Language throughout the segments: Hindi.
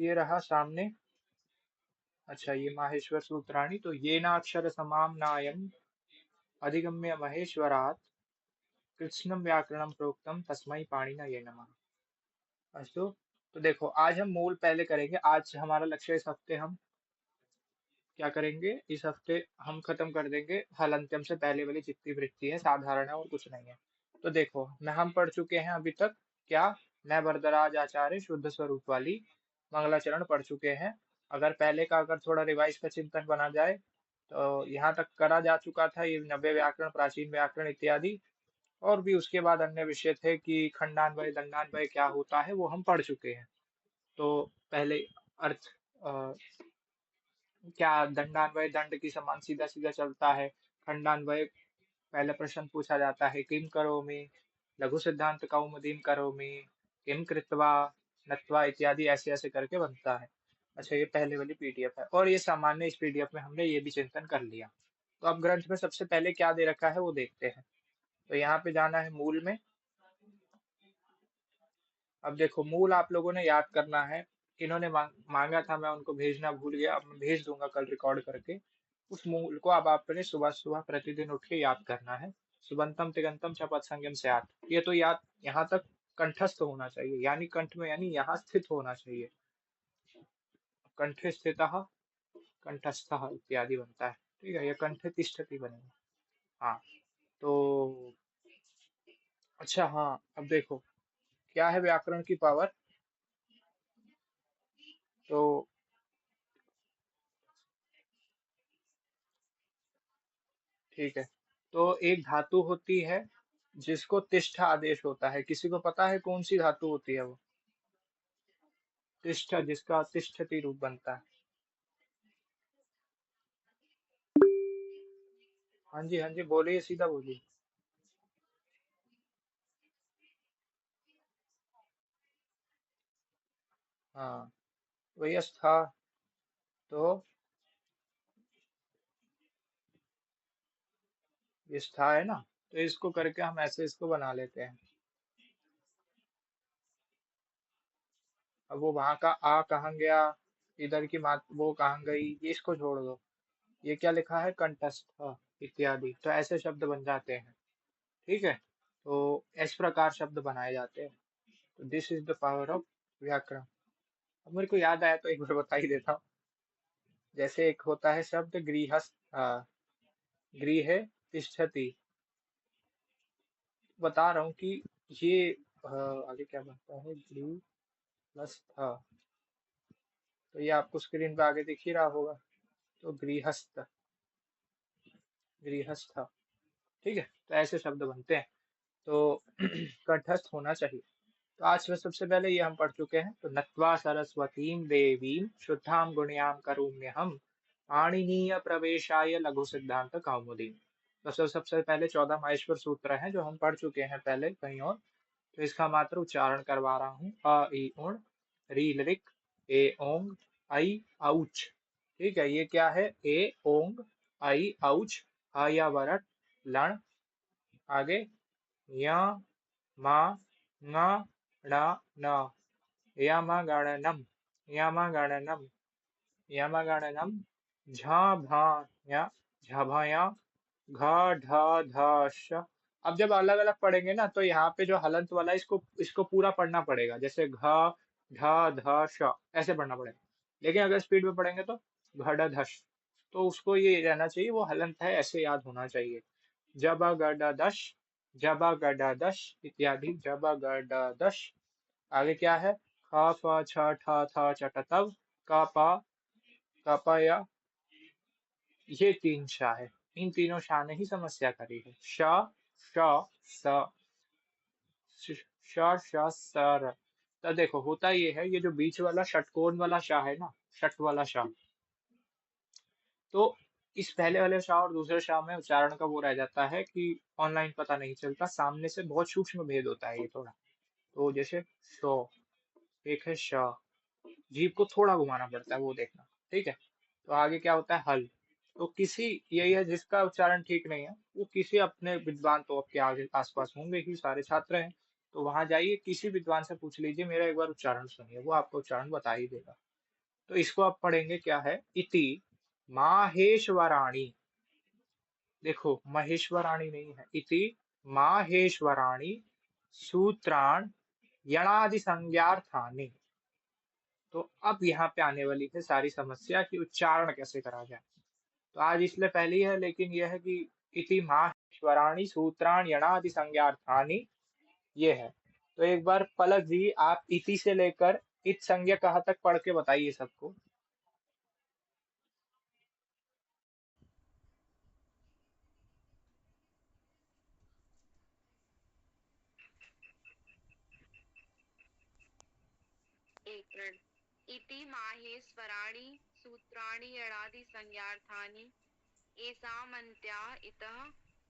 ये रहा सामने। अच्छा, ये माहेश्वर सूत्राणि, तो ये ना अक्षर समाम नायम अधिगम्य महेश्वरात् कृत्स्नम व्याकरणम प्रोक्तम तस्मै पाणिना ये नमः। अस्तु। तो देखो, आज हम मूल पहले करेंगे। आज हमारा लक्ष्य, इस हफ्ते हम क्या करेंगे, इस हफ्ते हम खत्म कर देंगे हल अंत्यम से पहले वाली जितनी वृत्ति है, साधारण है और कुछ नहीं है। तो देखो, मैं हम पढ़ चुके हैं अभी तक क्या, मैं वरदराज आचार्य शुद्ध स्वरूप वाली मंगलाचरण पढ़ चुके हैं। अगर पहले का अगर थोड़ा रिवाइज का चिंतन बना जाए, तो यहाँ तक करा जा चुका था ये नव्य व्याकरण, प्राचीन व्याकरण इत्यादि। और भी उसके बाद अन्य विषय थे कि खंडान्वय दंडान्वय क्या होता है, वो हम पढ़ चुके हैं। तो पहले अर्थ, अ, क्या दंडान्वय दंड की समान सीधा सीधा चलता है। खंडान्वय पहला प्रश्न पूछा जाता है, किम करोमि, लघु सिद्धांत कौमुदीम करोमि, किम कृत्वा, नत्वा इत्यादि, ऐसे ऐसे करके बनता है। अच्छा, ये पहले वाली पीडीएफ है, और ये सामान्य इस पीडीएफ में हमने ये भी चिंतन कर लिया। तो अब ग्रंथ में सबसे पहले क्या दे रखा है वो देखते हैं। तो यहाँ पे जाना है मूल में। अब देखो, मूल आप लोगों ने याद करना है। इन्होंने मांगा था, मैं उनको भेजना भूल गया, अब मैं भेज दूंगा कल रिकॉर्ड करके। उस मूल को अब आपने सुबह सुबह प्रतिदिन उठ के याद करना है। सुबंतम तिगंतम चपत संगम से याद, ये तो याद यहाँ तक कंठस्थ होना चाहिए, यानी कंठ में, यानी यहाँ स्थित होना चाहिए। कंठे स्थित कंठस्थ इत्यादि बनता है। ठीक है, ये कंठे तिष्ठति बनेगा। हाँ। तो अच्छा, हाँ, अब देखो क्या है व्याकरण की पावर। तो ठीक है, तो एक धातु होती है जिसको तिष्ठ आदेश होता है। किसी को पता है कौन सी धातु होती है वो? तिष्ठ, जिसका तिष्ठति रूप बनता है। हाँ जी, हाँ जी, बोलिए, सीधा बोलिए। हाँ, वही था। तो ये स्था है ना, तो इसको करके हम ऐसे इसको बना लेते हैं। अब वो वहां का आ कहाँ गया, इधर की मात वो कहाँ गई, ये इसको छोड़ दो। ये क्या लिखा है, कंठस्थ इत्यादि, तो ऐसे शब्द बन जाते हैं। ठीक है, तो इस प्रकार शब्द बनाए जाते हैं। तो this is the power of व्याकरण। अब मेरे को याद आया तो एक बार बता ही देता हूँ। जैसे एक होता है शब्द गृहस्थ, गृह तिष्ठति। बता रहा हूँ कि ये आगे क्या बनता है, गृह प्लस था। तो ये आपको स्क्रीन पे आगे दिख ही रहा होगा। तो गृहस्थ, गृहस्थ। ठीक है, तो ऐसे शब्द बनते हैं। तो कंठस्थ होना चाहिए। तो आज में सबसे पहले ये हम पढ़ चुके हैं। तो नत्वा सरस्वतीं देवीं शुद्धां गुण्यां करोम्यहम् पाणिनीय प्रवेशाय लघु सिद्धांत कौमुदी। तो सबसे पहले 14 माहेश्वर सूत्र हैं जो हम पढ़ चुके हैं पहले कहीं और। तो इसका मात्र उच्चारण करवा रहा हूँ। अ ई उण, री लिरिक, ए ओंग, आई औच। ठीक है, ये क्या है, ए ओंग, आई औच, ह या वरट, लण, आगे य, मा, ङ, ण, न, यमगणनम, यमगणनम, यमगणनम, झ भ य, झभय, घ ढ ध श। अब जब अलग अलग पढ़ेंगे ना, तो यहाँ पे जो हलंत वाला है, इसको इसको पूरा पढ़ना पड़ेगा, जैसे घ ढ ध श, ऐसे पढ़ना पड़ेगा। लेकिन अगर स्पीड में पढ़ेंगे तो घड़ धश। तो उसको ये रहना चाहिए, वो हलंत है, ऐसे याद होना चाहिए। जब गड दश, जब गड दश इत्यादि, जब गड दश। आगे क्या है, ख फ छ ठ थ चट तव, क प, क प य। ये तीन शाह है। इन तीनों शाह ने ही समस्या करी है। श, श, स, श, श, स, र। तो देखो, होता ये है, ये जो बीच वाला षटकोण वाला शाह है ना, षट वाला शाह, तो इस पहले वाले शाह और दूसरे शाह में उच्चारण का वो रह जाता है कि ऑनलाइन पता नहीं चलता, सामने से बहुत सूक्ष्म भेद होता है ये थोड़ा। तो जैसे शो, एक है श, जीभ को थोड़ा घुमाना पड़ता है, वो देखना। ठीक है, तो आगे क्या होता है, हल। तो किसी, यही है जिसका उच्चारण ठीक नहीं है, वो किसी अपने विद्वान, तो आपके आगे आसपास होंगे ही, सारे छात्र हैं, तो वहां जाइए, किसी विद्वान से पूछ लीजिए, मेरा एक बार उच्चारण सुनिए, वो आपको उच्चारण बता ही देगा। तो इसको आप पढ़ेंगे क्या है, इति माहेश्वराणी। देखो महेश्वराणी नहीं है, इति माहेश्वराणी सूत्राण यणादि संज्ञार्थानि। तो अब यहाँ पे आने वाली है सारी समस्या कि उच्चारण कैसे करा जाए। तो आज इसलिए पहली है, लेकिन यह है कि इति माहेश्वराणी सूत्राण यणादि संज्ञार्थानि, ये है। तो एक बार पलक जी आप इति से लेकर इत संज्ञा कहाँ तक पढ़ के बताइए सबको। एक मिनट। इति माहेश्वराणि सूत्राणि यणादि संज्ञार्थानि एषामन्त्या इतः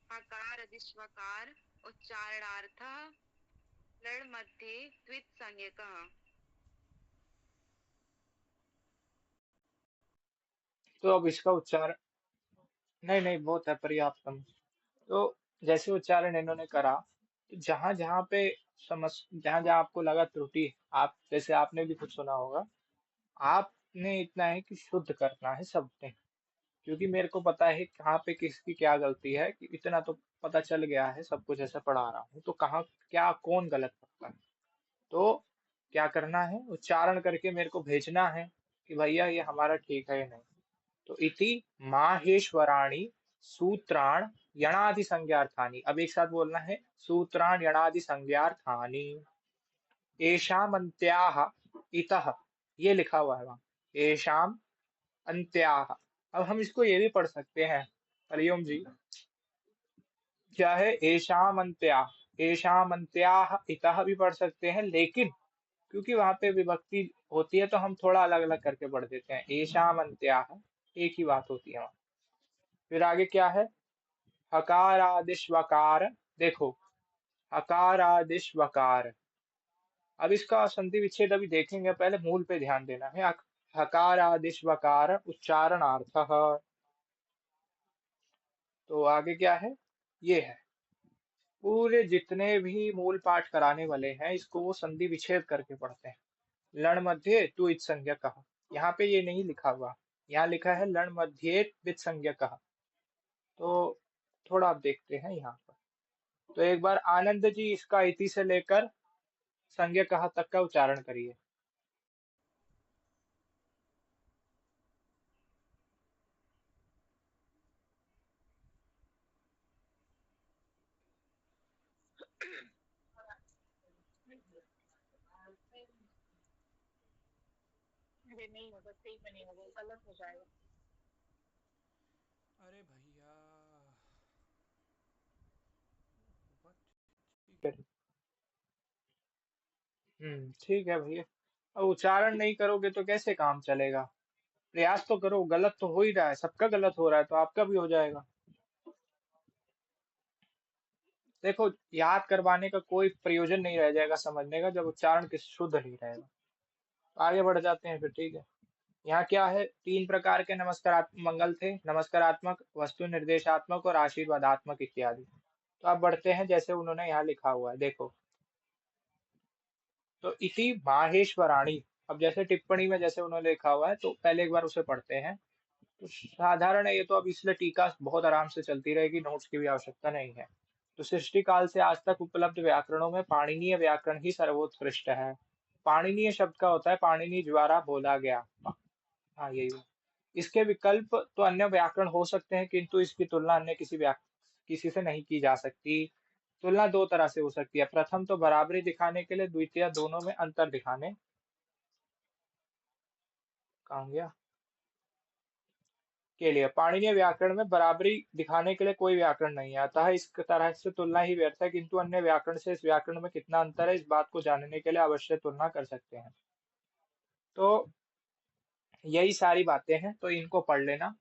हकारादिष्वकार उच्चारणार्थः लण् मध्ये द्वित संज्ञकः। तो अब इसका उच्चारण, नहीं नहीं बहुत है, पर्याप्तम। तो जैसे उच्चारण इन्होंने करा, तो जहां जहां पे जहां जहां आपको लगा त्रुटि, आप जैसे आपने भी कुछ सुना होगा, आपने इतना है कि शुद्ध करना है सबने। क्योंकि मेरे को पता है कहाँ पे किसकी क्या गलती है, कि इतना तो पता चल गया है, सब कुछ ऐसा पढ़ा रहा हूँ, तो कहाँ क्या कौन गलत पढ़ता है। तो क्या करना है, उच्चारण करके मेरे को भेजना है कि भैया ये हमारा ठीक है या नहीं। तो इति माहेश्वराणि सूत्राण यणादि संज्ञार्थानि, अब एक साथ बोलना है, सूत्राण यणादि संज्ञार्थानि येषाम् अन्त्याः इतः, ये लिखा हुआ है वहां, येषाम् अन्त्याः। अब हम इसको ये भी पढ़ सकते हैं, हरिओम जी, क्या है, येषाम् अन्त्याः, येषाम् अन्त्याः इतः भी पढ़ सकते हैं, लेकिन क्योंकि वहां पे विभक्ति होती है तो हम थोड़ा अलग अलग करके पढ़ देते हैं, येषाम् अन्त्याः एक ही बात होती है वहां। फिर आगे क्या है, हकारादिश्वकार। देखो हकारादिश्वकार, अब इसका संधि विच्छेद अभी देखेंगे, पहले मूल पे ध्यान देना है। हकारादिश्वकार उच्चारणार्थ, तो आगे क्या है, ये है। पूरे जितने भी मूल पाठ कराने वाले हैं इसको वो संधि विच्छेद करके पढ़ते हैं। लण मध्य तु इत संज्ञा कहा, यहाँ पे ये नहीं लिखा हुआ, यहाँ लिखा है लण मध्य वित संज्ञा कहा। तो थोड़ा आप देखते हैं यहाँ पर। तो एक बार आनंद जी इसका इति से लेकर संज्ञा कहा तक का उच्चारण करिए। अरे नहीं होगा, सही में नहीं होगा, गलत हो जाएगा। अरे भैया, ठीक है। ठीक है भैया। अब उच्चारण नहीं करोगे तो कैसे काम चलेगा। प्रयास तो करो, गलत तो हो ही रहा है, सबका गलत हो रहा है तो आपका भी हो जाएगा। देखो याद करवाने का कोई प्रयोजन नहीं रह जाएगा समझने का, जब उच्चारण किस शुद्ध नहीं रहेगा। तो आगे बढ़ जाते हैं फिर, ठीक है। यहाँ क्या है, तीन प्रकार के नमस्कारात्मक मंगल थे, नमस्कारात्मक, वस्तु निर्देशात्मक और आशीर्वादात्मक इत्यादि। तो आप बढ़ते हैं, जैसे उन्होंने यहाँ लिखा हुआ है, देखो। तो इति माहेश्वराणी, अब जैसे टिप्पणी में जैसे उन्होंने लिखा हुआ है, तो पहले एक बार उसे पढ़ते हैं। तो साधारण है ये तो, अब इसलिए टीका बहुत आराम से चलती रहेगी, नोट्स की भी आवश्यकता नहीं है। तो सृष्टि काल से आज तक उपलब्ध व्याकरणों में पाणिनीय व्याकरण ही सर्वोत्कृष्ट है। पाणिनीय शब्द का होता है पाणिनि द्वारा बोला गया। हाँ यही है। इसके विकल्प तो अन्य व्याकरण हो सकते हैं, किंतु इसकी तुलना अन्य किसी से नहीं की जा सकती। तुलना दो तरह से हो सकती है, प्रथम तो बराबरी दिखाने के लिए, द्वितीय दोनों में अंतर दिखाने, कहाँ गया, के लिए। पाणिनीय व्याकरण में बराबरी दिखाने के लिए कोई व्याकरण नहीं है, अतः इस तरह से तुलना ही व्यर्थ है, किंतु अन्य व्याकरण से इस व्याकरण में कितना अंतर है इस बात को जानने के लिए अवश्य तुलना कर सकते हैं। तो यही सारी बातें हैं, तो इनको पढ़ लेना।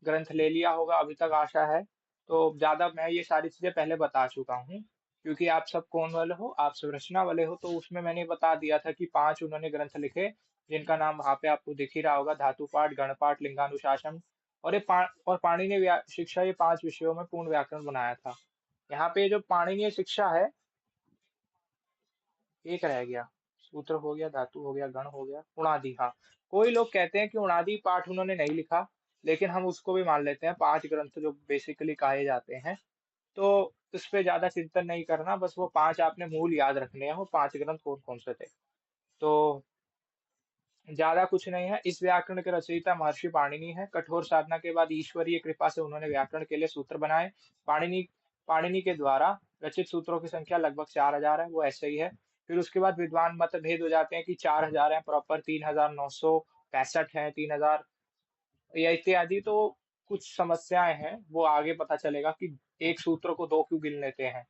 ग्रंथ ले लिया होगा अभी तक आशा है। तो ज्यादा मैं ये सारी चीजें पहले बता चुका हूँ, क्योंकि आप सब कौन वाले हो, आप संरचना वाले हो, तो उसमें मैंने बता दिया था कि 5 उन्होंने ग्रंथ लिखे, जिनका नाम वहां पे आपको दिख ही रहा होगा, धातु पाठ, गणपाठ, लिंगानुशासन। और और पाणिनीय शिक्षा, ये 5 विषयों में पूर्ण व्याकरण बनाया था। यहाँ पे जो पाणिनीय शिक्षा है, एक रह गया, सूत्र हो गया, धातु हो गया, गण हो गया, उणादि, हाँ। कोई लोग कहते हैं कि उनादी पाठ उन्होंने नहीं लिखा, लेकिन हम उसको भी मान लेते हैं, 5 ग्रंथ जो बेसिकली कहे जाते हैं। तो उस पे ज़्यादा चिंतन नहीं करना, बस वो 5 आपने मूल याद रखने हैं, वो 5 ग्रंथ कौन-कौन से थे। तो ज़्यादा कुछ नहीं है, इस व्याकरण के रचयिता महर्षि पाणिनि हैं। कठोर साधना के बाद ईश्वरीय कृपा से उन्होंने व्याकरण के लिए सूत्र बनाए। पाणिनि पाणिनि के द्वारा रचित सूत्रों की संख्या लगभग 4000 है, वो ऐसे ही है। फिर उसके बाद विद्वान मतभेद हो जाते हैं कि 4000 है प्रॉपर, 3965 है, 3000 या इत्यादि। तो कुछ समस्याएं हैं, वो आगे पता चलेगा कि एक सूत्र को 2 क्यों गिन लेते हैं।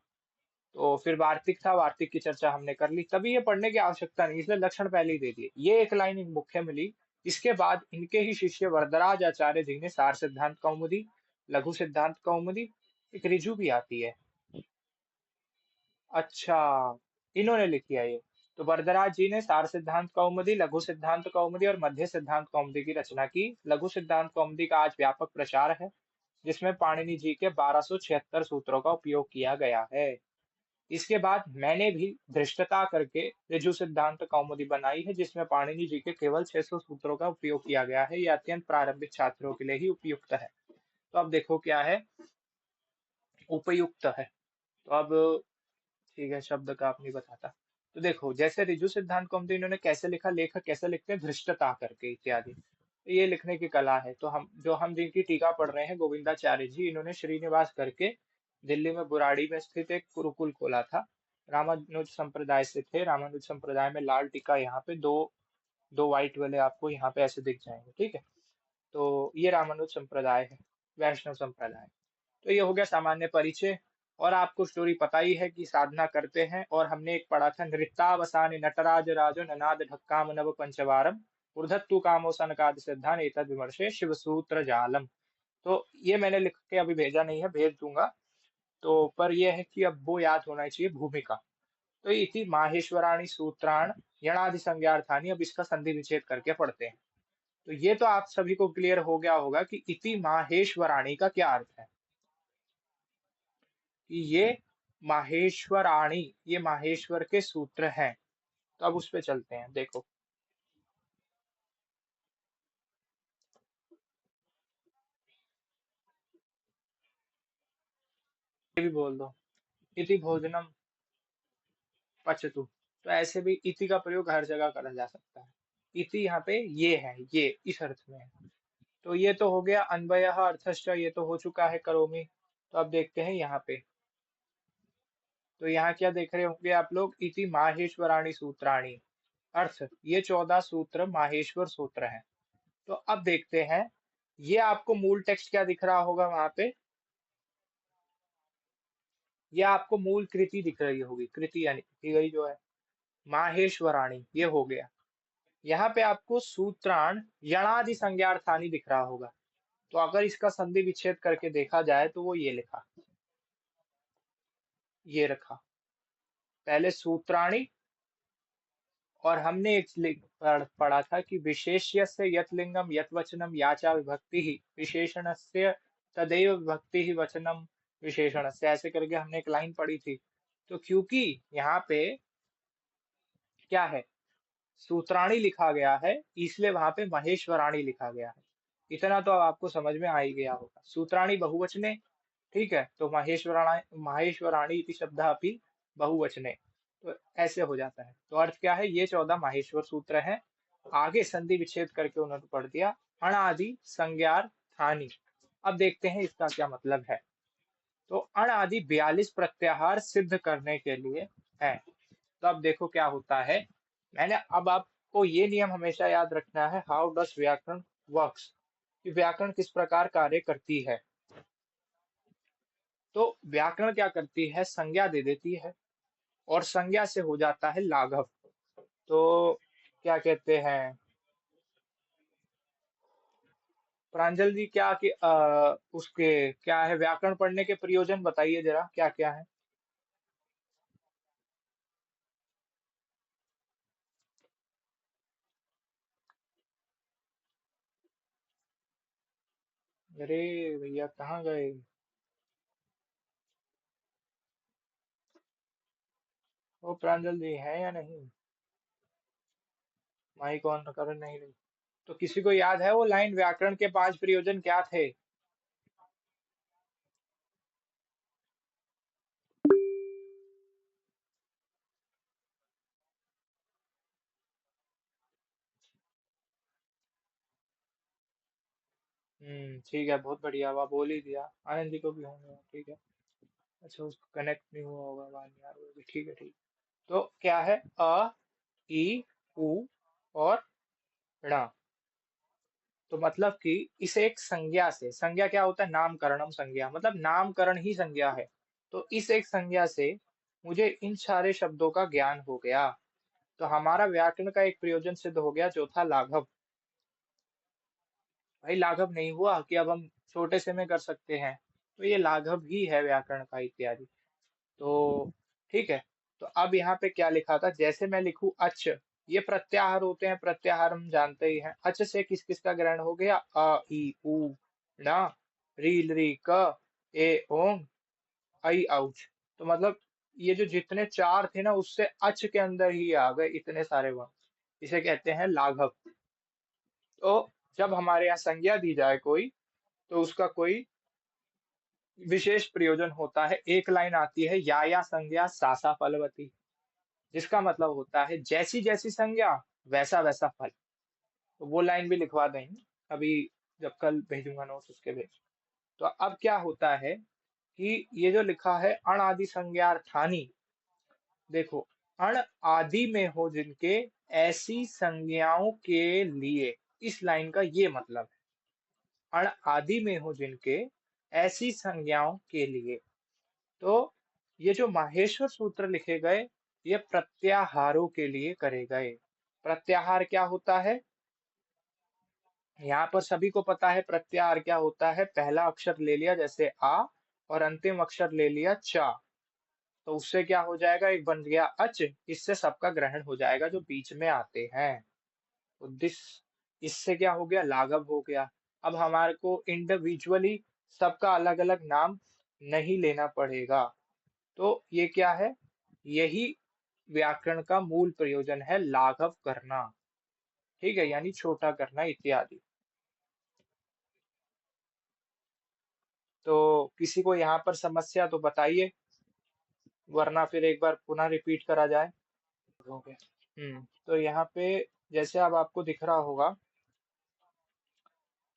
तो फिर वार्तिक था, वार्तिक की चर्चा हमने कर ली, तभी ये पढ़ने की आवश्यकता नहीं, इसलिए लक्षण पहले ही दे दिए। ये एक लाइन मुख्य मिली। इसके बाद इनके ही शिष्य वरदराज आचार्य जी ने सार सिद्धांत कौमुदी, लघु सिद्धांत कौमुदी, एक ऋजु भी आती है। अच्छा, इन्होंने लिखी है ये। तो वरदराज जी ने सार सिद्धांत कौमुदी, लघु सिद्धांत कौमुदी और मध्य सिद्धांत कौमुदी की रचना की। लघु सिद्धांत कौमुदी का आज व्यापक प्रचार है, जिसमें पाणिनि जी के 1276 सूत्रों का उपयोग किया गया है। इसके बाद मैंने भी धृष्टता करके ऋजु सिद्धांत कौमुदी बनाई है, जिसमें पाणिनि जी के केवल 600 सूत्रों का उपयोग किया गया है। यह अत्यंत प्रारंभिक छात्रों के लिए ही उपयुक्त है। तो अब देखो क्या है, उपयुक्त है। तो अब ठीक है, शब्द का आप नहीं बताता। तो देखो, जैसे ऋजु सिद्धांत कौमुदी इन्होंने कैसे लिखा, लेखक कैसे लिखते हैं, धृष्टता करके इत्यादि। तो ये लिखने की कला है। तो हम जिनकी टीका पढ़ रहे हैं, गोविंदाचार्य जी, इन्होंने श्रीनिवास करके दिल्ली में बुराड़ी में स्थित एक गुरुकुल खोला था। रामानुज संप्रदाय से थे। रामानुज संप्रदाय में लाल टीका यहाँ पे दो दो व्हाइट वाले आपको यहाँ पे ऐसे दिख जाएंगे, ठीक है। तो ये रामानुज संप्रदाय है, वैष्णव संप्रदाय। तो ये हो गया सामान्य परिचय। और आपको स्टोरी पता ही है कि साधना करते हैं, और हमने एक पढ़ा था, नृत्यावसाने नटराज राजो ननाद ढक्काम नव पंचवारम ऊर्धत्तु कामो सनकादि सिद्धान एतद् विमर्शे शिव सूत्र जालम। तो ये मैंने लिख के अभी भेजा नहीं है, भेज दूंगा। तो पर यह है कि अब वो याद होना चाहिए, भूमिका। तो इति माहेश्वराणी सूत्राण यणादि संज्ञार्थानी, अब इसका संधि विच्छेद करके पढ़ते हैं। तो ये तो आप सभी को क्लियर हो गया होगा कि इति माहेश्वराणी का क्या अर्थ है। कि ये माहेश्वराणी, ये माहेश्वर के सूत्र हैं। तो अब उस पे चलते हैं, देखो। ये भी बोल दो, इति भोजनम पचतु। तो ऐसे भी इति का प्रयोग हर जगह करा जा सकता है। इति यहाँ पे ये है, ये इस अर्थ में है। तो ये तो हो गया अन्वयः अर्थश्च, ये तो हो चुका है करोमि। तो अब देखते हैं यहाँ पे। तो यहाँ क्या देख रहे होंगे आप लोग, इति माहेश्वराणी सूत्राणी, अर्थ ये 14 सूत्र माहेश्वर सूत्र हैं। तो अब देखते हैं, ये आपको मूल टेक्स्ट क्या दिख रहा होगा वहां पे, ये आपको मूल कृति दिख रही होगी, कृति यानी की गई जो है, माहेश्वराणी ये हो गया। यहाँ पे आपको सूत्राण यणादि संज्ञार्थानी दिख रहा होगा। तो अगर इसका संधि विच्छेद करके देखा जाए तो वो ये लिखा, ये रखा, पहले सूत्राणी। और हमने एक पढ़ा था कि विशेष्यस्य यत् लिंगम यत् वचनम याचा विभक्ति ही विशेषणस्य तदेव विभक्ति ही वचनम विशेषणस्य, ऐसे करके हमने एक लाइन पढ़ी थी। तो क्योंकि यहाँ पे क्या है, सूत्राणी लिखा गया है, इसलिए वहां पे महेश्वराणी लिखा गया है। इतना तो अब आपको समझ में आ ही गया होगा। सूत्राणी बहुवचने, ठीक है, तो माहेश्वराणी माहेश्वराणी इति शब्दः अपि बहुवचने। तो ऐसे हो जाता है। तो अर्थ क्या है, ये 14 माहेश्वर सूत्र हैं। आगे संधि विच्छेद करके उन्होंने पढ़ दिया, अणादि संज्ञार्थानि। अब देखते हैं इसका क्या मतलब है। तो अणादि 42 प्रत्याहार सिद्ध करने के लिए है। तो अब देखो क्या होता है। मैंने अब आपको ये नियम हमेशा याद रखना है, हाउ डस व्याकरण वर्क्स, कि व्याकरण किस प्रकार कार्य करती है। तो व्याकरण क्या करती है, संज्ञा दे देती है, और संज्ञा से हो जाता है लाघव। तो क्या कहते हैं प्रांजल जी, क्या कि उसके क्या है, व्याकरण पढ़ने के प्रयोजन बताइए जरा, क्या क्या है। अरे भैया कहाँ गए। वो प्रांजल जी है या नहीं, माइक ऑन कर नहीं रही। तो किसी को याद है वो लाइन, व्याकरण के 5 प्रयोजन क्या थे? ठीक है, बहुत बढ़िया, वाह बोल ही दिया। आनंद जी को भी होंगे, ठीक है। अच्छा, उसको कनेक्ट नहीं हुआ होगा, वाह यार, वो भी ठीक है, ठीक। तो क्या है? अ, ई, उ और ण। तो मतलब कि इस एक संज्ञा से, संज्ञा क्या होता है? नामकरणम संज्ञा, मतलब नामकरण ही संज्ञा है। तो इस एक संज्ञा से मुझे इन सारे शब्दों का ज्ञान हो गया। तो हमारा व्याकरण का एक प्रयोजन सिद्ध हो गया जो था लाघव। भाई लाघव नहीं हुआ कि अब हम छोटे से में कर सकते हैं, तो ये लाघव ही है व्याकरण का इत्यादि। तो ठीक है। तो अब यहाँ पे क्या लिखा था? जैसे मैं लिखूं अच, ये प्रत्याहार होते हैं, प्रत्याहार हम जानते ही हैं। अच से किस किस का ग्रहण हो गया? अ ई उ ण, रील री क, ए ओंग, ऐ औच। तो मतलब ये जो जितने चार थे ना, उससे अच के अंदर ही आ गए इतने सारे वर्ण। इसे कहते हैं लाघव। तो जब हमारे यहाँ संज्ञा दी जाए कोई, तो उसका कोई विशेष प्रयोजन होता है। एक लाइन आती है, या संज्ञा सासा फलवती, जिसका मतलब होता है जैसी जैसी संज्ञा वैसा वैसा फल। तो वो लाइन भी लिखवा देंगे अभी, जब कल भेजूंगा नोट्स उसके भेज। तो अब क्या होता है कि ये जो लिखा है अण आदि संज्ञार्थानी, देखो, अण आदि में हो जिनके, ऐसी संज्ञाओं के लिए, इस लाइन का ये मतलब है, अण आदि में हो जिनके, ऐसी संज्ञाओं के लिए। तो ये जो माहेश्वर सूत्र लिखे गए, ये प्रत्याहारों के लिए करे गए। प्रत्याहार क्या होता है? यहाँ पर सभी को पता है प्रत्याहार क्या होता है। पहला अक्षर ले लिया जैसे आ, और अंतिम अक्षर ले लिया चा, तो उससे क्या हो जाएगा? एक बन गया अच, इससे सबका ग्रहण हो जाएगा जो बीच में आते हैं। उद्देश्य, इससे क्या हो गया? लाघव हो गया। अब हमारे को इंडिविजुअली सबका अलग अलग नाम नहीं लेना पड़ेगा। तो ये क्या है? यही व्याकरण का मूल प्रयोजन है, लाघव करना। ठीक है, यानी छोटा करना इत्यादि। तो किसी को यहाँ पर समस्या तो बताइए, वरना फिर एक बार पुनः रिपीट करा जाए। हो गया। तो यहाँ पे जैसे अब आपको दिख रहा होगा,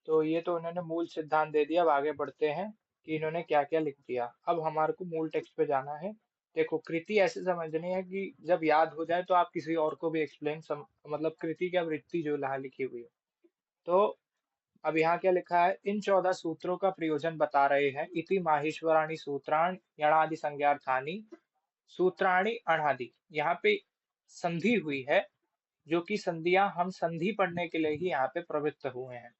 तो ये तो उन्होंने मूल सिद्धांत दे दिया। अब आगे बढ़ते हैं कि इन्होंने क्या क्या लिख दिया। अब हमारे को मूल टेक्स्ट पे जाना है। देखो, कृति ऐसे समझनी है कि जब याद हो जाए तो आप किसी और को भी एक्सप्लेन मतलब कृति क्या, वृत्ति जो यहाँ लिखी हुई है। तो अब यहाँ क्या लिखा है? इन 14 सूत्रों का प्रयोजन बता रहे हैं। इति माहेश्वराणि सूत्राण यणादि संज्ञार्थानि, सूत्राणि अणादि, यहाँ पे संधि हुई है, जो कि संधियां हम संधि पढ़ने के लिए ही यहाँ पे प्रवृत्त हुए हैं।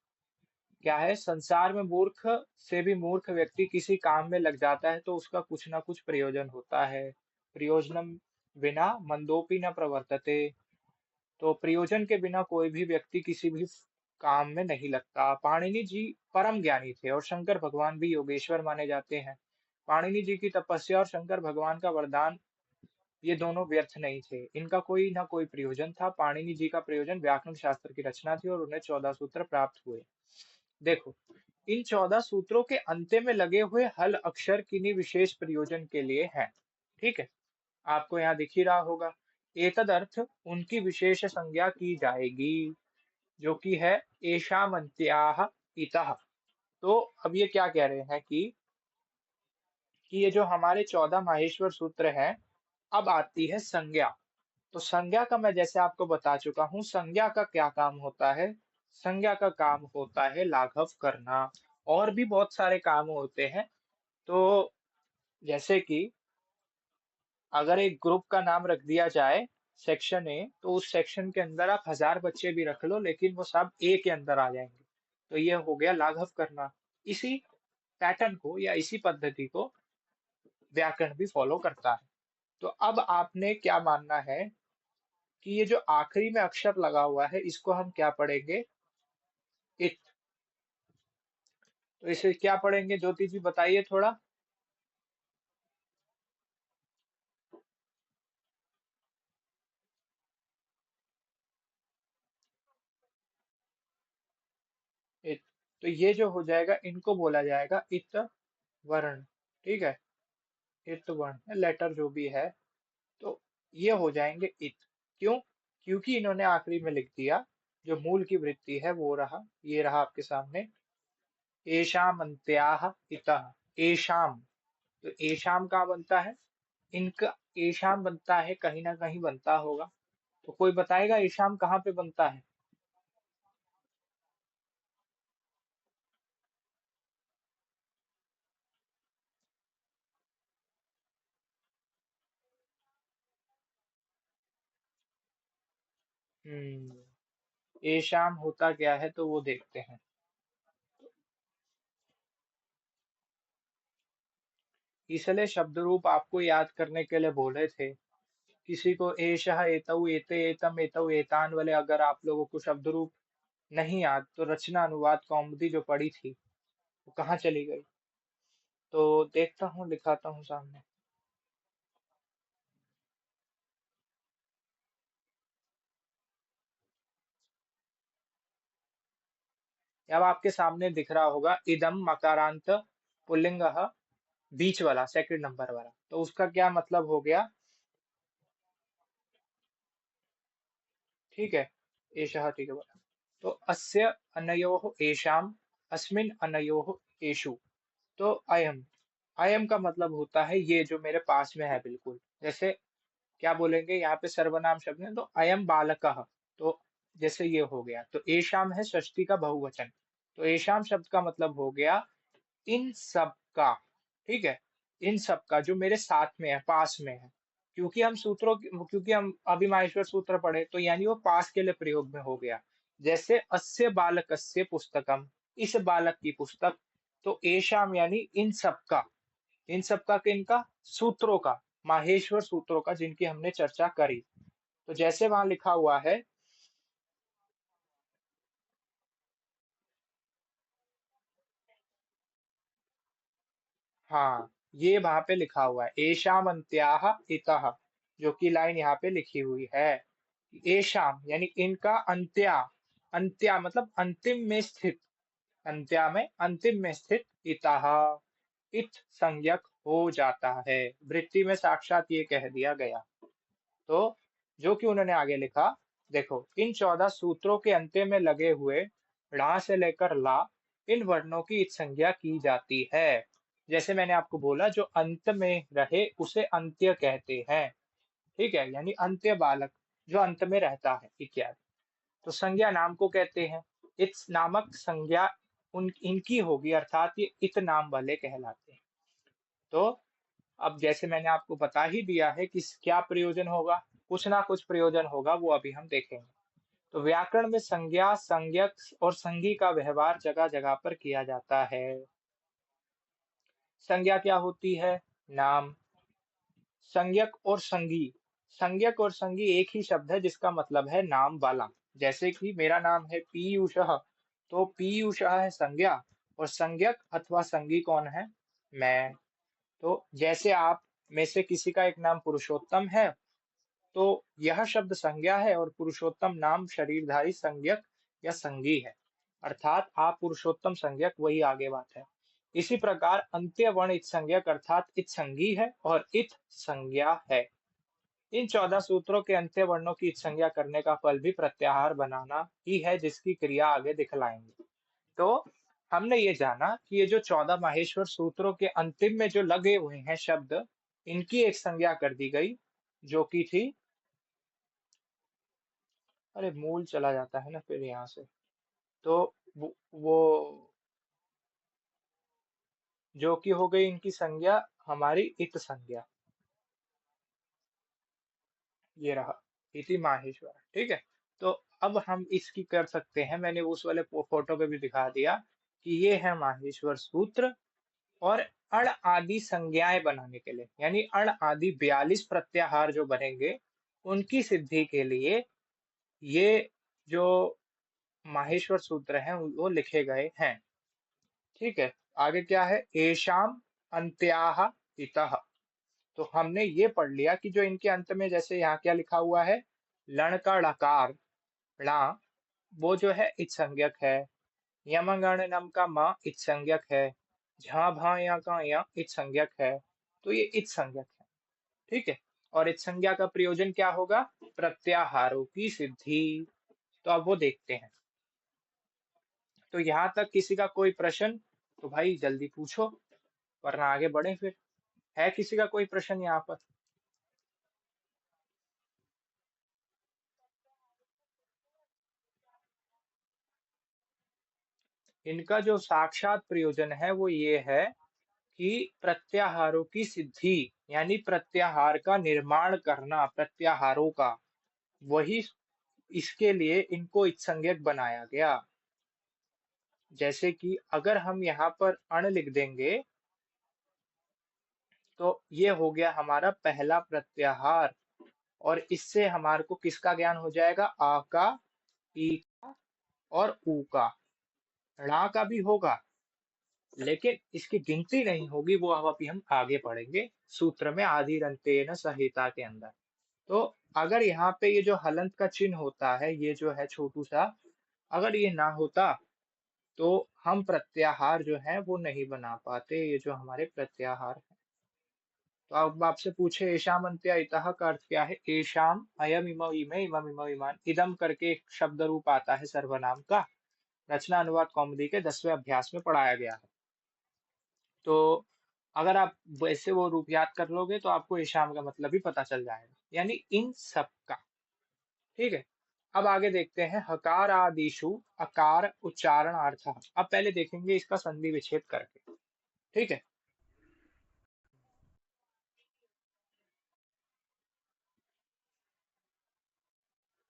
क्या है? संसार में मूर्ख से भी मूर्ख व्यक्ति किसी काम में लग जाता है तो उसका कुछ ना कुछ प्रयोजन होता है। प्रयोजनम बिना मंदोपि न प्रवर्तते। तो प्रयोजन के बिना कोई भी व्यक्ति किसी भी काम में नहीं लगता। पाणिनि जी परम ज्ञानी थे और शंकर भगवान भी योगेश्वर माने जाते हैं। पाणिनि जी की तपस्या और शंकर भगवान का वरदान, ये दोनों व्यर्थ नहीं थे। इनका कोई ना कोई प्रयोजन था। पाणिनि जी का प्रयोजन व्याकरण शास्त्र की रचना थी और उन्हें 14 सूत्र प्राप्त हुए। देखो, इन 14 सूत्रों के अंत्य में लगे हुए हल अक्षर किन्हीं विशेष प्रयोजन के लिए हैं। ठीक है, आपको यहाँ दिख ही रहा होगा। एतदर्थ उनकी विशेष संज्ञा की जाएगी, जो कि है एषामन्त्याः इतः। तो अब ये क्या कह रहे हैं कि ये जो हमारे 14 माहेश्वर सूत्र हैं, अब आती है संज्ञा। तो संज्ञा का मैं जैसे आपको बता चुका हूं, संज्ञा का क्या काम होता है? संज्ञा का काम होता है लाघव करना। और भी बहुत सारे काम होते हैं। तो जैसे कि अगर एक ग्रुप का नाम रख दिया जाए सेक्शन ए, तो उस सेक्शन के अंदर आप 1000 बच्चे भी रख लो, लेकिन वो सब ए के अंदर आ जाएंगे। तो ये हो गया लाघव करना। इसी पैटर्न को या इसी पद्धति को व्याकरण भी फॉलो करता है। तो अब आपने क्या मानना है कि ये जो आखिरी में अक्षर लगा हुआ है, इसको हम क्या पढ़ेंगे? इत। तो इसे क्या पढ़ेंगे ज्योति जी, बताइए थोड़ा। तो ये जो हो जाएगा इनको बोला जाएगा इत वर्ण। ठीक है, इत वर्ण लेटर जो भी है, तो ये हो जाएंगे इत। क्यों? क्योंकि इन्होंने आखिरी में लिख दिया, जो मूल की वृत्ति है वो रहा, ये रहा आपके सामने, एशाम अंत्याह इतः। एशाम, तो एशाम कहाँ बनता है? इनका एशाम बनता है, कहीं ना कहीं बनता होगा, तो कोई बताएगा एशाम कहाँ पे बनता है? एशाम होता क्या है तो वो देखते हैं। इसलिए शब्द रूप आपको याद करने के लिए बोले थे। किसी को एषः एतौ एते एतम एतौ एतान वाले अगर आप लोगों को शब्द रूप नहीं याद, तो रचना अनुवाद कौमुदी जो पढ़ी थी वो कहाँ चली गई? तो देखता हूँ, लिखाता हूँ सामने। अब आपके सामने दिख रहा होगा इदम मकारांत पुल्लिंग, बीच वाला सेकंड नंबर वाला, तो उसका क्या मतलब हो गया? ठीक है, एषः, ठीक है बोला। तो अस्य अनयोः एषाम, अस्मिन अनयोः एषु, तो अयम, अयम का मतलब होता है ये जो मेरे पास में है बिल्कुल। जैसे क्या बोलेंगे यहाँ पे सर्वनाम शब्द है, तो अयम बालकः, तो जैसे ये हो गया, तो एशाम है षष्ठी का बहुवचन, तो एशाम शब्द का मतलब हो गया इन सब का। ठीक है, इन सब का जो मेरे साथ में है, पास में है। क्योंकि हम अभी माहेश्वर सूत्र पढ़े, तो यानी वो पास के लिए प्रयोग में हो गया। जैसे अस्य बालकस्य पुस्तकम, इस बालक की पुस्तक, तो एशाम यानी इन सब का। इन सब का किनका? सूत्रों का, माहेश्वर सूत्रों का, जिनकी हमने चर्चा करी। तो जैसे वहां लिखा हुआ है, हाँ, ये वहां पे लिखा हुआ है एशाम अंत्याह इतः, जो कि लाइन यहाँ पे लिखी हुई है। एशाम यानी इनका, अंत्या, अंत्या मतलब अंतिम में स्थित, अंत्या में अंतिम में स्थित, इतः, इत संज्ञक हो जाता है। वृत्ति में साक्षात ये कह दिया गया। तो जो कि उन्होंने आगे लिखा, देखो, इन 14 सूत्रों के अंत्य में लगे हुए ड़ा से लेकर ला, इन वर्णों की इत संज्ञा की जाती है। जैसे मैंने आपको बोला, जो अंत में रहे उसे अंत्य कहते हैं। ठीक है, यानी अंत्य बालक, जो अंत में रहता है इत्यादि। तो संज्ञा नाम को कहते हैं। इत नामक संज्ञा उन इनकी होगी, अर्थात ये इत नाम वाले कहलाते हैं। तो अब जैसे मैंने आपको बता ही दिया है कि क्या प्रयोजन होगा, कुछ ना कुछ प्रयोजन होगा, वो अभी हम देखेंगे। तो व्याकरण में संज्ञा, संज्ञक और संज्ञी का व्यवहार जगह जगह पर किया जाता है। संज्ञा क्या होती है? नाम। संज्ञक और संज्ञी, संज्ञक और संज्ञी एक ही शब्द है जिसका मतलब है नाम वाला। जैसे कि मेरा नाम है पीयूषः, तो पीयूषः है संज्ञा, और संज्ञक अथवा संज्ञी कौन है? मैं। तो जैसे आप में से किसी का एक नाम पुरुषोत्तम है, तो यह शब्द संज्ञा है और पुरुषोत्तम नाम शरीरधारी संज्ञक या संज्ञी है। अर्थात आप पुरुषोत्तम संज्ञक, वही आगे बात है। इसी प्रकार अंत्य वर्ण इत संज्ञक अर्थात इत संज्ञी है और इत संज्ञा है। इन 14 सूत्रों के अंत्य वर्णों की इत संज्ञा करने का फल भी प्रत्याहार बनाना ही है, जिसकी क्रिया आगे दिखलाएंगे। तो हमने ये जाना कि ये जो 14 माहेश्वर सूत्रों के अंतिम में जो लगे हुए हैं शब्द, इनकी एक संज्ञा कर दी गई, जो कि थी, अरे मूल चला जाता है ना फिर यहाँ से, तो वो जो कि हो गई इनकी संज्ञा, हमारी इत संज्ञा, ये रहा, इति माहेश्वर। ठीक है, तो अब हम इसकी कर सकते हैं, मैंने उस वाले फोटो पे भी दिखा दिया कि ये है माहेश्वर सूत्र। और अण आदि संज्ञाएं बनाने के लिए, यानी अण आदि 42 प्रत्याहार जो बनेंगे, उनकी सिद्धि के लिए ये जो माहेश्वर सूत्र हैं वो लिखे गए हैं। ठीक है, आगे क्या है? एशाम अंत्याह इतः। तो हमने ये पढ़ लिया कि जो इनके अंत में, जैसे यहाँ क्या लिखा हुआ है, लण का ड़कार, णा, वो जो है इत संज्ञक है। यमगणनम का म इत संज्ञक है, झा भा या का या इत संज्ञक है, तो ये इत संज्ञक है। ठीक है। और इत संज्ञा का प्रयोजन क्या होगा? प्रत्याहारों की सिद्धि। तो अब वो देखते हैं। तो यहाँ तक किसी का कोई प्रश्न? तो भाई जल्दी पूछो, वरना आगे बढ़े फिर। है किसी का कोई प्रश्न यहाँ पर? इनका जो साक्षात प्रयोजन है वो ये है कि प्रत्याहारों की सिद्धि, यानी प्रत्याहार का निर्माण करना, प्रत्याहारों का, वही इसके लिए इनको इत्संज्ञक बनाया गया। जैसे कि अगर हम यहाँ पर अण लिख देंगे तो ये हो गया हमारा पहला प्रत्याहार, और इससे हमारे को किसका ज्ञान हो जाएगा? आ का, ई का और ऊ का। णा का भी होगा, लेकिन इसकी गिनती नहीं होगी, वो अब अभी हम आगे पढ़ेंगे सूत्र में आदिरंतेन संहिता के अंदर। तो अगर यहाँ पे ये जो हलंत का चिन्ह होता है, ये जो है छोटू सा, अगर ये ना होता तो हम प्रत्याहार जो है वो नहीं बना पाते, ये जो हमारे प्रत्याहार है। तो अब आपसे पूछे एशाम अंत्या इतः का अर्थ क्या है? एशाम अयम इमौ इमे इमम इमौ इमान, इदम करके एक शब्द रूप आता है सर्वनाम का, रचना अनुवाद कौमुदी के 10वें अभ्यास में पढ़ाया गया है। तो अगर आप वैसे वो रूप याद कर लोगे तो आपको ईशाम का मतलब भी पता चल जाएगा, यानी इन सब का। ठीक है। अब आगे देखते हैं हकार आदिशु अकार उच्चारणार्थ। अब पहले देखेंगे इसका संधि विच्छेद करके। ठीक है।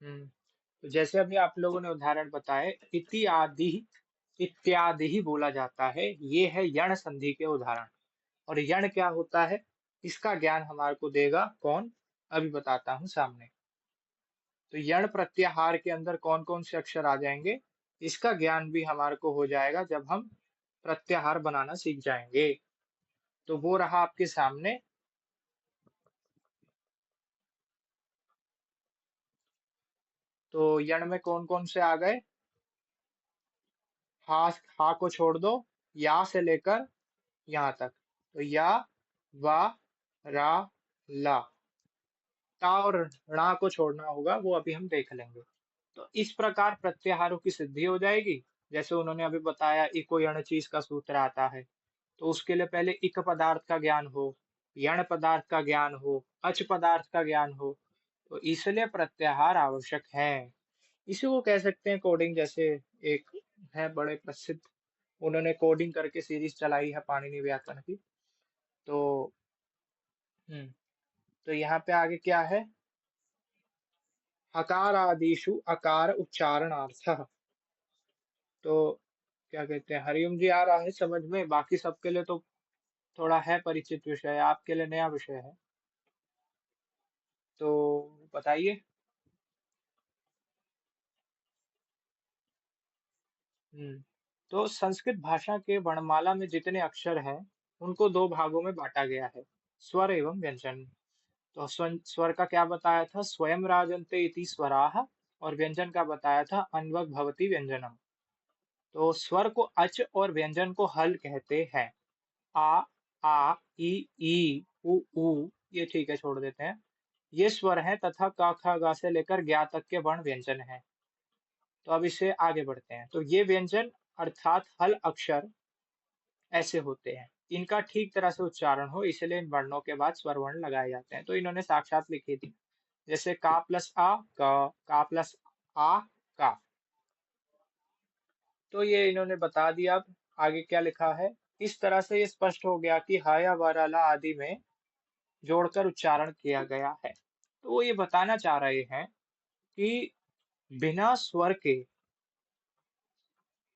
हम्म। तो जैसे अभी आप लोगों ने उदाहरण बताए, इति आदि इत्यादि ही बोला जाता है, ये है यण संधि के उदाहरण। और यण क्या होता है, इसका ज्ञान हमारे को देगा कौन? अभी बताता हूँ सामने। तो यण प्रत्याहार के अंदर कौन कौन से अक्षर आ जाएंगे, इसका ज्ञान भी हमारे को हो जाएगा जब हम प्रत्याहार बनाना सीख जाएंगे। तो वो रहा आपके सामने। तो यण में कौन कौन से आ गए? हा, हा को छोड़ दो, या से लेकर यहाँ तक। तो या, वा, रा, ला। ता और णा को छोड़ना होगा, वो अभी हम देख लेंगे। तो इस प्रकार प्रत्याहारों की सिद्धि हो जाएगी। जैसे उन्होंने अभी बताया इको यण चीज का सूत्र आता है, तो उसके लिए पहले इक पदार्थ का ज्ञान हो, यण पदार्थ का ज्ञान हो, अच पदार्थ का ज्ञान हो। तो इसलिए प्रत्याहार आवश्यक है। इसी को कह सकते हैं कोडिंग। जैसे एक है बड़े प्रसिद्ध, उन्होंने कोडिंग करके सीरीज चलाई है पाणिनि व्याकरण की। तो तो यहाँ पे आगे क्या है? हकारादिषु अकार उच्चारणार्थः। तो क्या कहते हैं, हरिओम जी आ रहा है समझ में? बाकी सबके लिए तो थोड़ा है परिचित विषय, आपके लिए नया विषय है। तो बताइए। हम्म। तो संस्कृत भाषा के वर्णमाला में जितने अक्षर हैं उनको दो भागों में बांटा गया है, स्वर एवं व्यंजन। तो स्वर का क्या बताया था? स्वयं राजन्ते इति स्वराः। और व्यंजन का बताया था अन्वग भवति व्यंजनम। तो स्वर को अच और व्यंजन को हल कहते हैं। आ, ई, उ, ये ठीक है, छोड़ देते हैं। ये स्वर हैं तथा क ख ग से लेकर ज्ञ तक के वर्ण व्यंजन हैं। तो अब इससे आगे बढ़ते हैं। तो ये व्यंजन अर्थात हल अक्षर ऐसे होते हैं, इनका ठीक तरह से उच्चारण हो इसलिए इन वर्णों के बाद स्वर वर्ण लगाए जाते हैं। तो इन्होंने साक्षात लिखी थी, जैसे का प्लस आ का प्लस आ का। तो ये इन्होंने बता दिया। अब आगे क्या लिखा है? इस तरह से ये स्पष्ट हो गया कि हा या वराला आदि में जोड़कर उच्चारण किया गया है। तो वो ये बताना चाह रहे हैं कि बिना स्वर के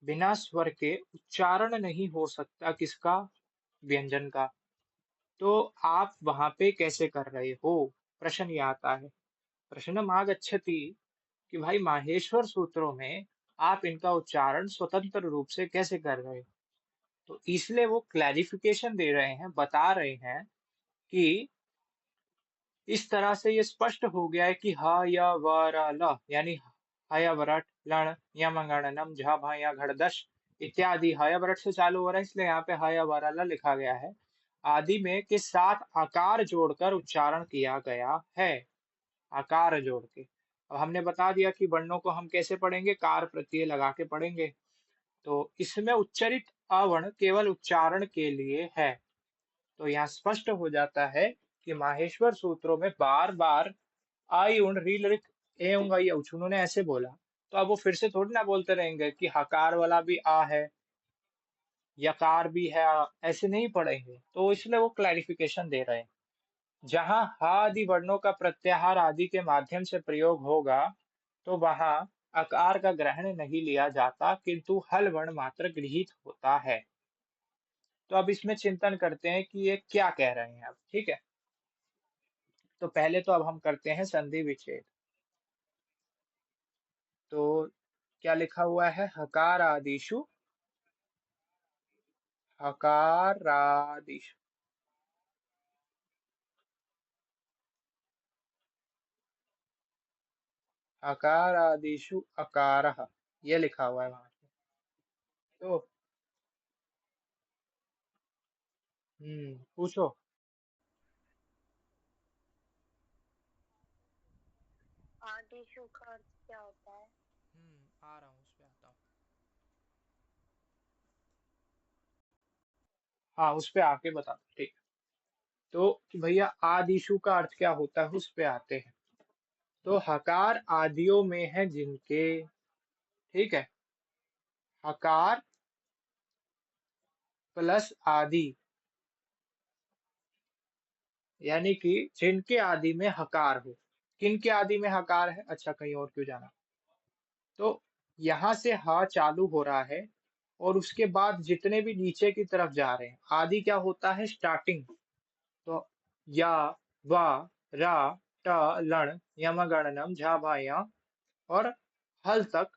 बिना स्वर के उच्चारण नहीं हो सकता किसका? व्यंजन का। तो आप वहां पे कैसे कर रहे हो? प्रश्न ये आता है। प्रश्नम आगच्छति कि भाई माहेश्वर सूत्रों में आप इनका उच्चारण स्वतंत्र रूप से कैसे कर रहे हो? तो इसलिए वो क्लैरिफिकेशन दे रहे हैं, बता रहे हैं कि इस तरह से ये स्पष्ट हो गया है कि ह य व र ल, यानी हय वरट लण यम गणनम झ भ य घड़दश, इत्यादि हय वरट से चालू हो रहा है, इसलिए यहाँ पे हय वरल लिखा गया है। आदि में के साथ आकार जोड़कर उच्चारण किया गया है। आकार जोड़ के। अब हमने बता दिया कि वर्णों को हम कैसे पढ़ेंगे, कार प्रत्यय लगा के पढ़ेंगे। तो इसमें उच्चरित अवर्ण केवल उच्चारण के लिए है। तो यहाँ स्पष्ट हो जाता है कि माहेश्वर सूत्रों में बार बार आई उन रील रिक ए उंगा ये उन्होंने ऐसे बोला। तो अब वो फिर से थोड़ी ना बोलते रहेंगे कि हकार वाला भी आ है, यकार भी है, ऐसे नहीं पढ़ेंगे। तो इसलिए वो क्लैरिफिकेशन दे रहे हैं। जहाँ हा आदि वर्णों का प्रत्याहार आदि के माध्यम से प्रयोग होगा, तो वहां अकार का ग्रहण नहीं लिया जाता, किंतु हल वर्ण मात्र गृहीत होता है। तो अब इसमें चिंतन करते हैं कि ये क्या कह रहे हैं अब, ठीक है। तो पहले तो अब हम करते हैं संधि विच्छेद। तो क्या लिखा हुआ है, हकार आदिशु, हकारादिशु, हकारादिशु अकारः, ये लिखा हुआ है वहां पे। तो पूछो। आदिशु का अर्थ क्या होता है? आ रहा हूँ, उस पे आता हूँ। हाँ, उस पे आके बता दो, ठीक है। तो कि भैया आदिशु का अर्थ क्या होता है, उस पे आते हैं। तो हकार आदियों में है जिनके, ठीक है, हकार प्लस आदि, यानी कि जिनके आदि में हकार हो। किन के आदि में हकार है, अच्छा कहीं और क्यों जाना। तो यहां से ह चालू हो रहा है, और उसके बाद जितने भी नीचे की तरफ जा रहे हैं, आदि क्या होता है, स्टार्टिंग। तो या, वा, रा, ट, लण, यम, गणनम, झा, भाया और हल तक।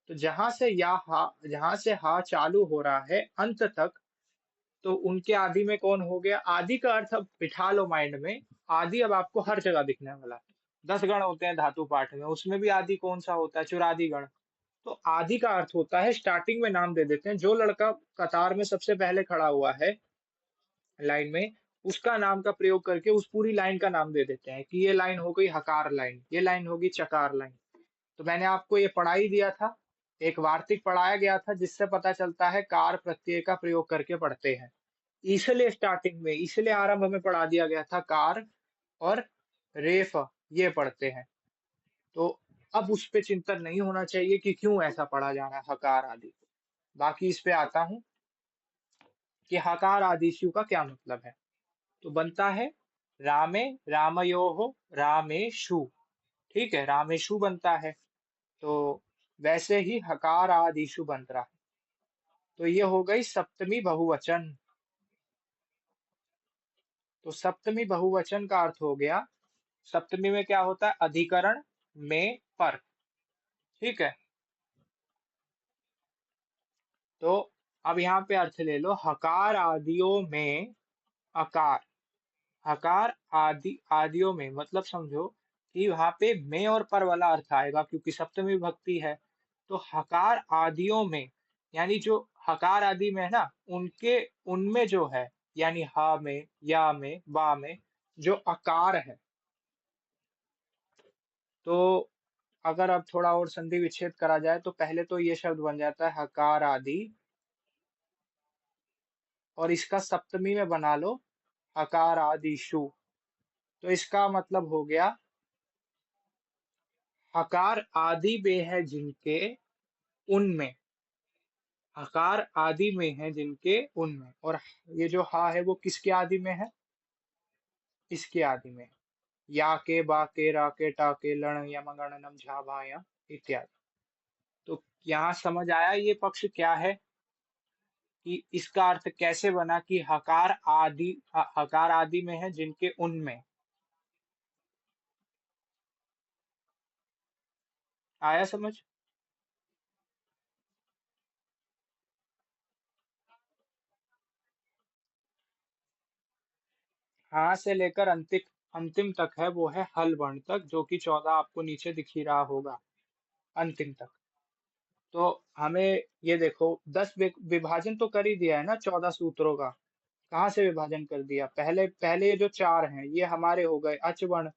तो जहां से हा चालू हो रहा है अंत तक, तो उनके आदि में कौन हो गया। आदि का अर्थ अब बिठा लो माइंड में। आदि अब आपको हर जगह दिखने वाला है। 10 गण होते हैं धातु पाठ में, उसमें भी आदि कौन सा होता है, चुरादि गण। तो आदि का अर्थ होता है, स्टार्टिंग में नाम दे देते हैं, जो लड़का कतार में सबसे पहले खड़ा हुआ है लाइन में, उसका नाम का प्रयोग करके उस पूरी लाइन का नाम दे देते हैं कि ये लाइन हो गई हकार लाइन, ये लाइन होगी चकार लाइन। तो मैंने आपको ये पढ़ा ही दिया था, एक वार्तिक पढ़ाया गया था, जिससे पता चलता है कार प्रत्यय का प्रयोग करके पढ़ते हैं। इसलिए स्टार्टिंग में, इसलिए आरंभ में पढ़ा दिया गया था कार और रेफ, ये पढ़ते हैं। तो अब उस पे चिंतन नहीं होना चाहिए कि क्यों ऐसा पढ़ा जा रहा है हकार आदि। बाकी इस पे आता हूं कि हकार आदिशु का क्या मतलब है। तो बनता है रामे रामयोः रामेषु, ठीक है, रामेषु बनता है। तो वैसे ही हकार आदिशु बन रहा है। तो ये हो गई सप्तमी बहुवचन। तो सप्तमी बहुवचन का अर्थ हो गया, सप्तमी में क्या होता है, अधिकरण में पर, ठीक है। तो अब यहाँ पे अर्थ ले लो, हकार आदियों में अकार, हकार आदि आदियों में, मतलब समझो कि वहां पे में और पर वाला अर्थ आएगा, क्योंकि सप्तमी विभक्ति है। तो हकार आदियों में, यानी जो हकार आदि में है ना, उनके, उनमें जो है, यानी हा में, या में, बा में जो अकार है। तो अगर अब थोड़ा और संधि विच्छेद करा जाए, तो पहले तो ये शब्द बन जाता है हकार आदि, और इसका सप्तमी में बना लो हकार आदिशु। तो इसका मतलब हो गया, हकार आदि में है जिनके, उनमें, हकार आदि में है जिनके, उनमें। और ये जो हा है वो किसके आदि में है, इसके आदि में। या के, बा के, रा के, टा के, लण, यम, गणनम, झा, भाया इत्यादि। तो यहाँ समझ आया ये पक्ष क्या है, कि इसका अर्थ कैसे बना कि हकार आदि, हकार आदि में है जिनके, उनमें। आया समझ। हाँ से लेकर अंतिम, अंतिम तक है, वो है हल वर्ण तक, जो कि 14 आपको नीचे दिख ही रहा होगा, अंतिम तक। तो हमें ये देखो 10 विभाजन तो कर ही दिया है ना 14 सूत्रों का। कहाँ से विभाजन कर दिया? पहले पहले ये जो 4 हैं ये हमारे हो गए अच वर्ण,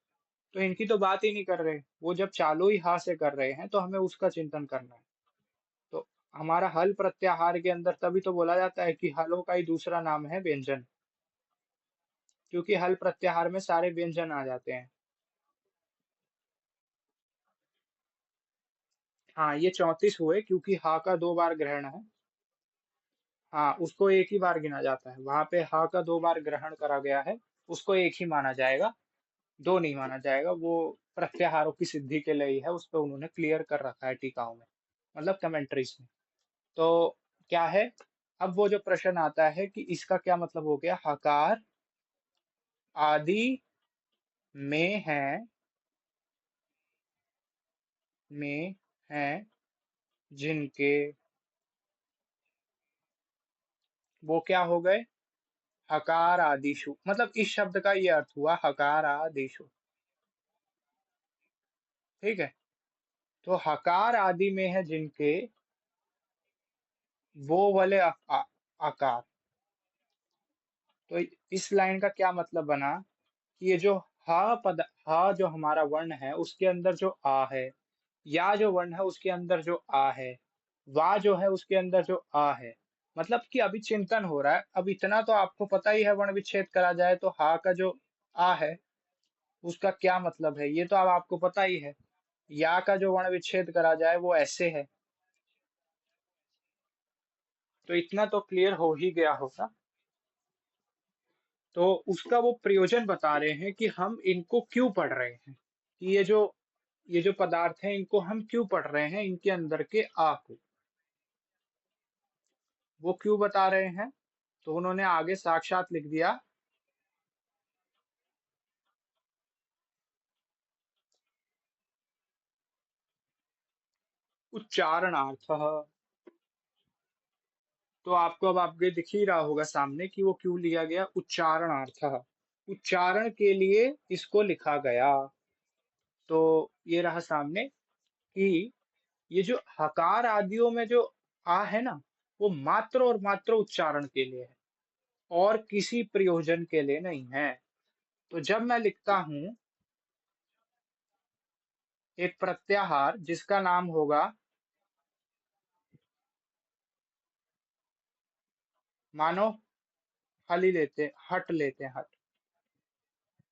तो इनकी तो बात ही नहीं कर रहे। वो जब चालू ही हा से कर रहे हैं तो हमें उसका चिंतन करना है। तो हमारा हल प्रत्याहार के अंदर तभी तो बोला जाता है कि हलों का ही दूसरा नाम है व्यंजन, क्योंकि हल प्रत्याहार में सारे व्यंजन आ जाते हैं। हाँ, ये 34 हुए क्योंकि हा का 2 बार ग्रहण है। हाँ, उसको एक ही बार गिना जाता है। वहां पे हा का 2 बार ग्रहण करा गया है, उसको एक ही माना जाएगा, 2 नहीं माना जाएगा। वो प्रत्याहारों की सिद्धि के लिए ही है, उस पर उन्होंने क्लियर कर रखा है टीकाओं में, मतलब कमेंट्रीज में। तो क्या है, अब वो जो प्रश्न आता है कि इसका क्या मतलब हो गया, हकार आदि में है, में है जिनके, वो क्या हो गए, हकार आदिशु, मतलब इस शब्द का ये अर्थ हुआ हकार आदिशु। ठीक है, तो हकार आदि में है जिनके वो वाले आकार। तो इस लाइन का क्या मतलब बना कि ये जो हा जो हमारा वर्ण है उसके अंदर जो आ है, या जो वर्ण है उसके अंदर जो आ है, वा जो है उसके अंदर जो आ है, मतलब कि अभी चिंतन हो रहा है। अब इतना तो आपको पता ही है, वर्ण विच्छेद करा जाए तो हा का जो आ है उसका क्या मतलब है, ये तो अब आपको पता ही है। या का जो वर्ण विच्छेद करा जाए वो ऐसे है, तो इतना तो क्लियर हो ही गया होगा। तो उसका वो प्रयोजन बता रहे हैं कि हम इनको क्यों पढ़ रहे हैं, कि ये जो पदार्थ हैं इनको हम क्यों पढ़ रहे हैं, इनके अंदर के आ को वो क्यों बता रहे हैं। तो उन्होंने आगे साक्षात लिख दिया, उच्चारणार्थ। तो आपको अब आपके दिख ही रहा होगा सामने कि वो क्यों लिया गया, उच्चारणार्थ, उच्चारण के लिए इसको लिखा गया। तो ये रहा सामने कि ये जो हकार आदियों में जो आ है ना, वो मात्र और मात्र उच्चारण के लिए है और किसी प्रयोजन के लिए नहीं है। तो जब मैं लिखता हूं एक प्रत्याहार जिसका नाम होगा, मानो हल ही लेते हट लेते हैं, हट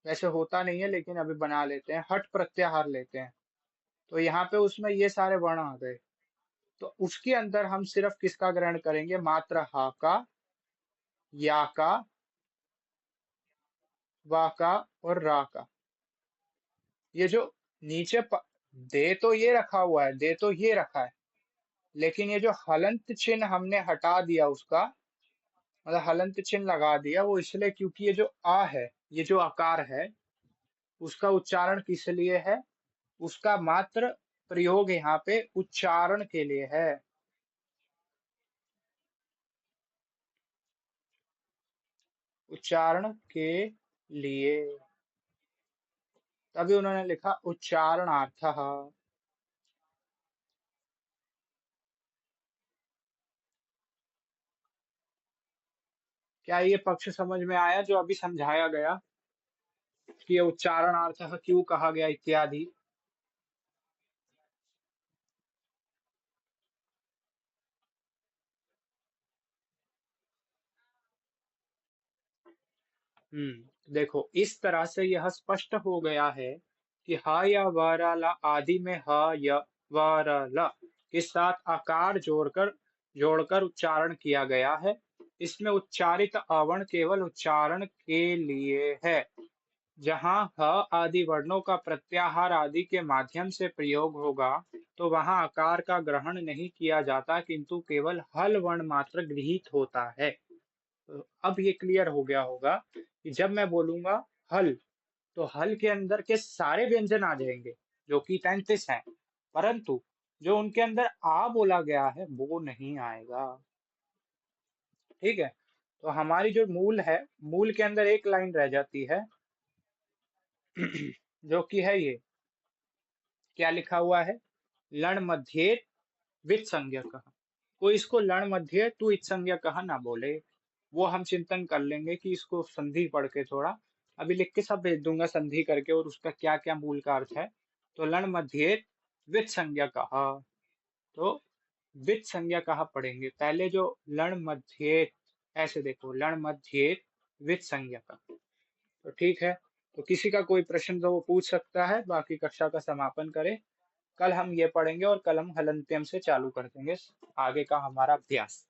वैसे होता नहीं है लेकिन अभी बना लेते हैं, हट प्रत्याहार लेते हैं। तो यहाँ पे उसमें ये सारे वर्ण आ गए, तो उसके अंदर हम सिर्फ किसका ग्रहण करेंगे, मात्र हा का, या का, वा का और रा का। ये जो नीचे दे तो ये रखा हुआ है, दे तो ये रखा है, लेकिन ये जो हलंत चिन्ह हमने हटा दिया उसका, मतलब हलंत चिन्ह लगा दिया, वो इसलिए क्योंकि ये जो आ है, ये जो आकार है, उसका उच्चारण किस लिए है, उसका मात्र प्रयोग यहाँ पे उच्चारण के लिए है। उच्चारण के लिए, तभी उन्होंने लिखा उच्चारणार्थ। क्या ये पक्ष समझ में आया जो अभी समझाया गया कि ये उच्चारणार्थ क्यों कहा गया इत्यादि। देखो इस तरह से यह स्पष्ट हो गया है कि ह या वरला आदि में ह या वरला के साथ आकार जोड़कर उच्चारण किया गया है। इसमें उच्चारित अवर्ण केवल उच्चारण के लिए है। जहाँ ह आदि वर्णों का प्रत्याहार आदि के माध्यम से प्रयोग होगा तो वहाँ आकार का ग्रहण नहीं किया जाता, किंतु केवल हल वर्ण मात्र गृहीत होता है। तो अब ये क्लियर हो गया होगा कि जब मैं बोलूंगा हल, तो हल के अंदर के सारे व्यंजन आ जाएंगे जो कि 33 हैं, परंतु जो उनके अंदर आ बोला गया है वो नहीं आएगा। ठीक है, तो हमारी जो मूल है, मूल के अंदर एक लाइन रह जाती है जो कि है ये, क्या लिखा हुआ है, लण मध्य वित्त संज्ञक। कोई इसको लण मध्य तू इत्संज्ञक ना बोले। वो हम चिंतन कर लेंगे कि इसको संधि पढ़ के थोड़ा अभी लिख के सब भेज दूंगा संधि करके और उसका क्या क्या मूल का अर्थ है। तो लण मध्य वित्त संज्ञक। तो वित्त संज्ञा कहाँ पढ़ेंगे पहले जो लण मध्य, ऐसे देखो लण मध्य वित्त संज्ञा का। तो ठीक है, तो किसी का कोई प्रश्न तो वो पूछ सकता है, बाकी कक्षा का समापन करें। कल हम ये पढ़ेंगे और कल हम हलंत्यम से चालू कर देंगे आगे का हमारा अभ्यास।